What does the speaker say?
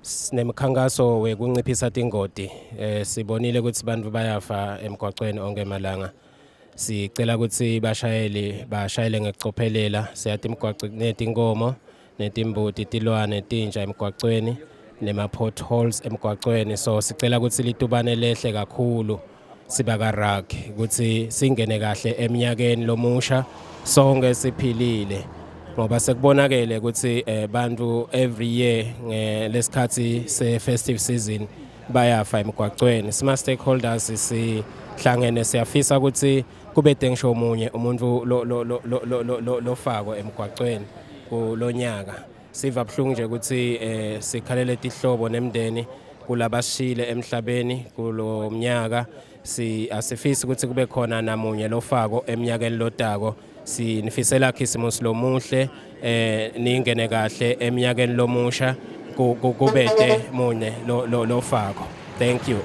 sinemkhankaso wekunciphisa tingoti. Sibonile ukuthi bantu bayafa emgwaqweni onke malanga. Sicela ukuthi bashayele ngekucophelela. Siyathi imigwaqo kunetinkomo, netimbuti, tilwane, tinja emgwaqweni, nema-potholes emgwaqweni. So sicela ukuthi litubane lehle kakhulu sibakarag ukuthi singene kahle eminyakeni lomusha sonke siphilile. Ngoba sekubonakele ukuthi bantu every year ngesikhathi se-festive season bayafa emgwaqweni. Sima stakeholders sihlangene siyafisa ukuthi kube tengisho omunye umuntu lofako emgwaqweni kulonyaka. Siva buhlungu nje ukuthi sikhalele tihlobo nemndeni kulabashile emhlabeni kulo mnyaka. Asifisi ukuthi kube khona namunye lofako eminyakeni lotako. Sinifisela khisimusi lomuhle ningene kahle eminyakeni lomusha kubete munye lofako. Thank you.